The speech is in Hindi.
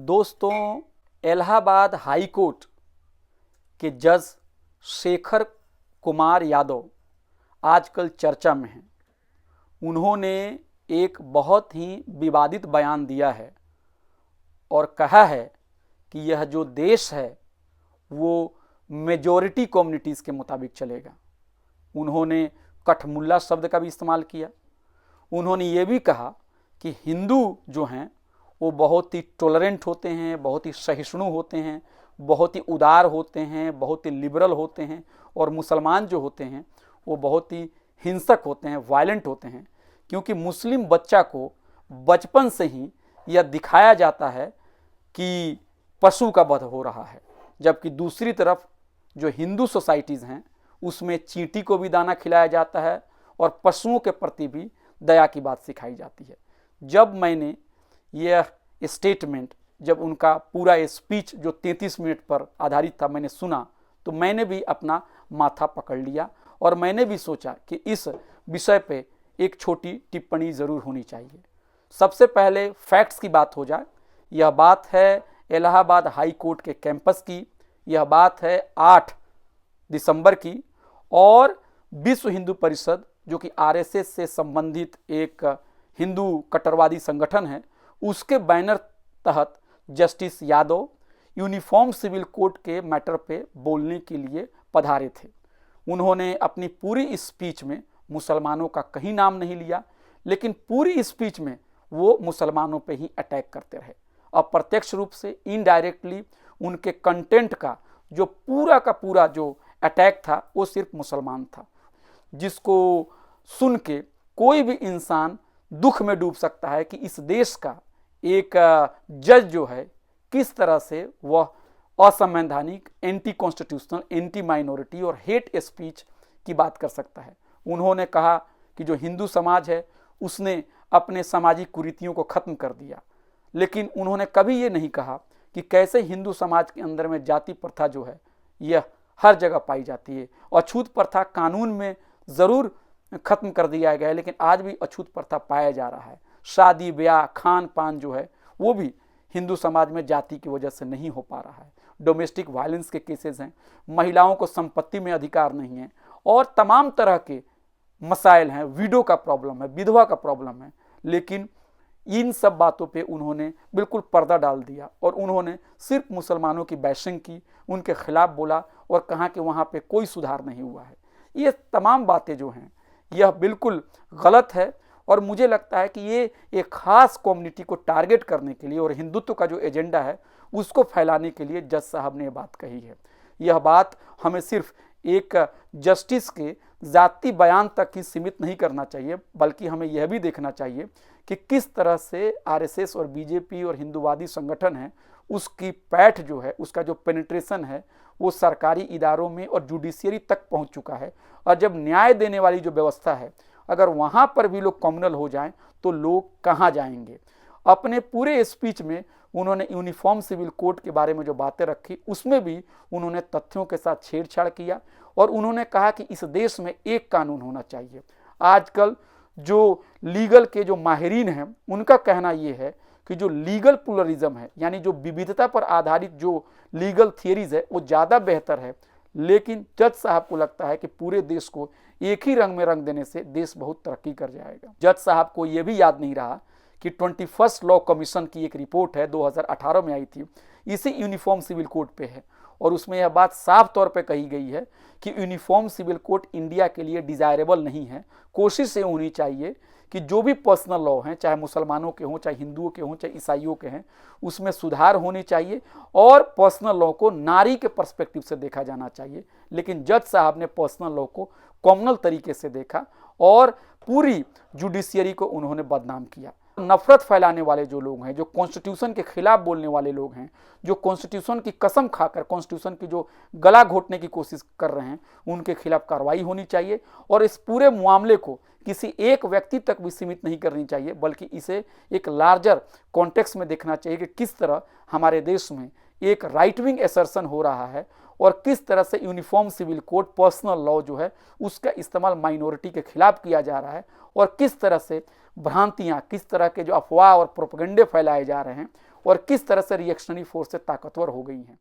दोस्तों, इलाहाबाद हाई कोर्ट के जज शेखर कुमार यादव आजकल चर्चा में हैं। उन्होंने एक बहुत ही विवादित बयान दिया है और कहा है कि यह जो देश है वो मेजॉरिटी कम्युनिटीज़ के मुताबिक चलेगा। उन्होंने कठमुल्ला शब्द का भी इस्तेमाल किया। उन्होंने ये भी कहा कि हिंदू जो हैं वो बहुत ही टॉलरेंट होते हैं, बहुत ही सहिष्णु होते हैं, बहुत ही उदार होते हैं, बहुत ही लिबरल होते हैं, और मुसलमान जो होते हैं वो बहुत ही हिंसक होते हैं, वायलेंट होते हैं, क्योंकि मुस्लिम बच्चा को बचपन से ही यह दिखाया जाता है कि पशु का वध हो रहा है, जबकि दूसरी तरफ जो हिंदू सोसाइटीज़ हैं उसमें चींटी को भी दाना खिलाया जाता है और पशुओं के प्रति भी दया की बात सिखाई जाती है। जब मैंने यह स्टेटमेंट, जब उनका पूरा स्पीच जो 33 मिनट पर आधारित था, मैंने सुना तो मैंने भी अपना माथा पकड़ लिया और मैंने भी सोचा कि इस विषय पे एक छोटी टिप्पणी ज़रूर होनी चाहिए। सबसे पहले फैक्ट्स की बात हो जाए। यह बात है इलाहाबाद हाई कोर्ट के कैंपस की, यह बात है 8 दिसंबर की, और विश्व हिंदू परिषद जो कि आरएसएस से संबंधित एक हिंदू कट्टरवादी संगठन है, उसके बैनर तहत justice Yadav uniform civil code के मैटर पे बोलने के लिए पधारे थे। उन्होंने अपनी पूरी स्पीच में मुसलमानों का कहीं नाम नहीं लिया, लेकिन पूरी स्पीच में वो मुसलमानों पे ही अटैक करते रहे। अप्रत्यक्ष रूप से, इनडायरेक्टली, उनके कंटेंट का जो पूरा का पूरा जो अटैक था वो सिर्फ मुसलमान था, जिसको सुन के कोई भी इंसान दुख में डूब सकता है कि इस देश का एक जज जो है किस तरह से वह असंवैधानिक, एंटी कॉन्स्टिट्यूशनल, एंटी माइनॉरिटी और हेट स्पीच की बात कर सकता है। उन्होंने कहा कि जो हिंदू समाज है उसने अपने सामाजिक कुरीतियों को खत्म कर दिया, लेकिन उन्होंने कभी ये नहीं कहा कि कैसे हिंदू समाज के अंदर में जाति प्रथा जो है यह हर जगह पाई जाती है। अछूत प्रथा कानून में ज़रूर खत्म कर दिया गया है, लेकिन आज भी अछूत प्रथा पाया जा रहा है। शादी ब्याह, खान पान जो है वो भी हिंदू समाज में जाति की वजह से नहीं हो पा रहा है। डोमेस्टिक वायलेंस के केसेस हैं, महिलाओं को संपत्ति में अधिकार नहीं है, और तमाम तरह के मसाइल हैं। विडो का प्रॉब्लम है, विधवा का प्रॉब्लम है, लेकिन इन सब बातों पे उन्होंने बिल्कुल पर्दा डाल दिया और उन्होंने सिर्फ मुसलमानों की बैशिंग की, उनके खिलाफ बोला और कहा कि वहाँ पे कोई सुधार नहीं हुआ है। ये तमाम बातें जो हैं यह बिल्कुल गलत है, और मुझे लगता है कि ये एक ख़ास कम्युनिटी को टारगेट करने के लिए और हिंदुत्व का जो एजेंडा है उसको फैलाने के लिए जज साहब ने ये बात कही है। यह बात हमें सिर्फ एक जस्टिस के ज़ाती बयान तक ही सीमित नहीं करना चाहिए, बल्कि हमें यह भी देखना चाहिए कि किस तरह से आरएसएस और बीजेपी और हिंदूवादी संगठन है उसकी पैठ जो है, उसका जो पेनिट्रेशन है वो सरकारी इदारों में और जुडिशियरी तक पहुंच चुका है। और जब न्याय देने वाली जो व्यवस्था है, अगर वहाँ पर भी लोग कम्युनल हो जाएं तो लोग कहाँ जाएंगे। अपने पूरे स्पीच में उन्होंने यूनिफॉर्म सिविल कोड के बारे में जो बातें रखी उसमें भी उन्होंने तथ्यों के साथ छेड़छाड़ किया, और उन्होंने कहा कि इस देश में एक कानून होना चाहिए। आजकल जो लीगल के जो माहिरीन हैं उनका कहना ये है कि जो लीगल प्लुरलिज्म है, यानी जो विविधता पर आधारित जो लीगल थियरीज है वो ज़्यादा बेहतर है, लेकिन जज साहब को लगता है कि पूरे देश को एक ही रंग में रंग देने से देश बहुत तरक्की कर जाएगा। जज साहब को यह भी याद नहीं रहा कि 21st लॉ कमीशन की एक रिपोर्ट है 2018 में आई थी, इसी यूनिफॉर्म सिविल कोड पे है, और उसमें यह बात साफ तौर पे कही गई है कि यूनिफॉर्म सिविल कोड इंडिया के लिए डिज़ायरेबल नहीं है। कोशिश ये होनी चाहिए कि जो भी पर्सनल लॉ हैं, चाहे मुसलमानों के हों, चाहे हिंदुओं के हों, चाहे ईसाइयों के हैं, उसमें सुधार होने चाहिए और पर्सनल लॉ को नारी के पर्सपेक्टिव से देखा जाना चाहिए। लेकिन जज साहब ने पर्सनल लॉ को कॉमनल तरीके से देखा और पूरी जुडिशियरी को उन्होंने बदनाम किया। नफरत फैलाने वाले जो लोग हैं, जो कॉन्स्टिट्यूशन के खिलाफ बोलने वाले लोग हैं, जो कॉन्स्टिट्यूशन की कसम खाकर कॉन्स्टिट्यूशन की जो गला घोटने की कोशिश कर रहे हैं, उनके खिलाफ कार्रवाई होनी चाहिए। और इस पूरे मामले को किसी एक व्यक्ति तक भी सीमित नहीं करनी चाहिए, बल्कि इसे एक लार्जर कॉन्टेक्स्ट में देखना चाहिए कि किस तरह हमारे देश में एक राइट विंग असर्शन हो रहा है और किस तरह से uniform civil code, personal law जो है उसका इस्तेमाल माइनॉरिटी के खिलाफ किया जा रहा है, और किस तरह से भ्रांतियाँ, किस तरह के जो अफवाह और प्रोपेगेंडे फैलाए जा रहे हैं और किस तरह से रिएक्शनरी फोर्सेस ताकतवर हो गई हैं।